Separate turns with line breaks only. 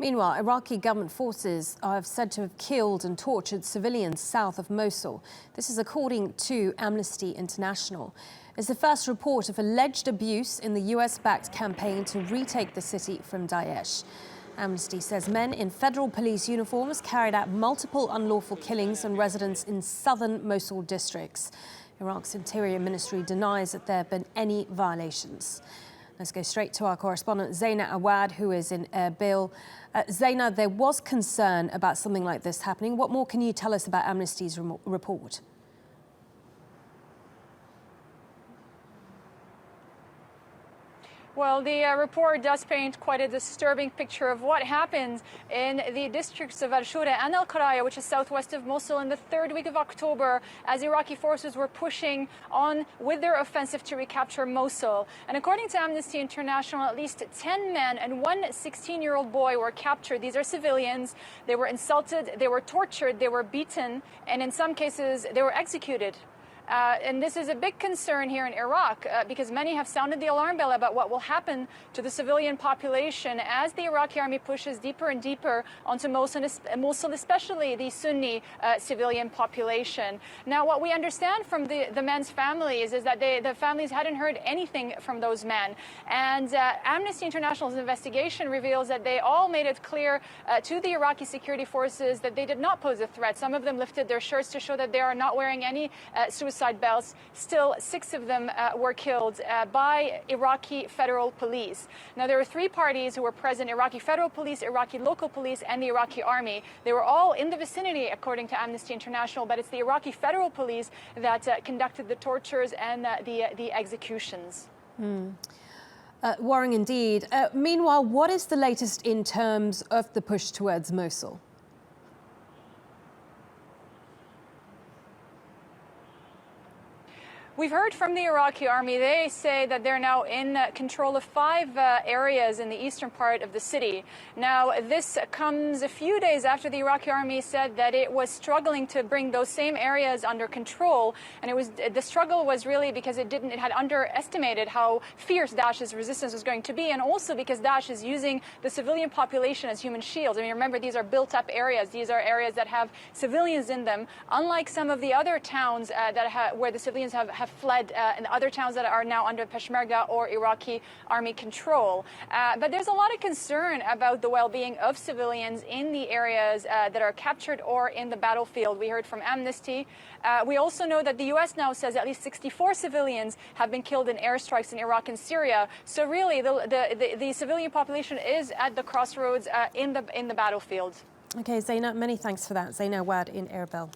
Meanwhile, Iraqi government forces are said to have killed and tortured civilians south of Mosul. This is according to Amnesty International. It's the first report of alleged abuse in the US-backed campaign to retake the city from Daesh. Amnesty says men in federal police uniforms carried out multiple unlawful killings on residents in southern Mosul districts. Iraq's Interior Ministry denies that there have been any violations. Let's go straight to our correspondent, Zeina Awad, who is in Erbil. Zeina, there was concern about something like this happening. What more can you tell us about Amnesty's report?
Well, the report does paint quite a disturbing picture of what happened in the districts of Al-Shura and Al-Qaraya, which is southwest of Mosul, in the third week of October, as Iraqi forces were pushing on with their offensive to recapture Mosul. And according to Amnesty International, at least 10 men and one 16-year-old boy were captured. These are civilians. They were insulted, they were tortured, they were beaten, and in some cases, they were executed. And this is a big concern here in Iraq because many have sounded the alarm bell about what will happen to the civilian population as the Iraqi army pushes deeper and deeper onto Mosul, especially the Sunni civilian population. Now, what we understand from the men's families is that the families hadn't heard anything from those men. And Amnesty International's investigation reveals that they all made it clear to the Iraqi security forces that they did not pose a threat. Some of them lifted their shirts to show that they are not wearing any suicide belts. Still, 6 of them were killed by Iraqi federal police. Now, there were 3 parties who were present: Iraqi federal police, Iraqi local police, and the Iraqi army. They were all in the vicinity, according to Amnesty International, but it's the Iraqi federal police that conducted the tortures and the executions.
Worrying indeed. Meanwhile, what is the latest in terms of the push towards Mosul?
We've heard from the Iraqi army. They say that they're now in control of 5 areas in the eastern part of the city. Now, this comes a few days after the Iraqi army said that it was struggling to bring those same areas under control. And the struggle was really because it had underestimated how fierce Daesh's resistance was going to be, and also because Daesh is using the civilian population as human shields. I mean, remember, these are built-up areas. These are areas that have civilians in them, unlike some of the other towns where the civilians have fled in other towns that are now under Peshmerga or Iraqi army control. But there's a lot of concern about the well-being of civilians in the areas that are captured or in the battlefield. We heard from Amnesty. We also know that the U.S. now says at least 64 civilians have been killed in airstrikes in Iraq and Syria. So really, the civilian population is at the crossroads in the battlefield.
Okay, Zeina, many thanks for that. Zeina Awad in Erbil.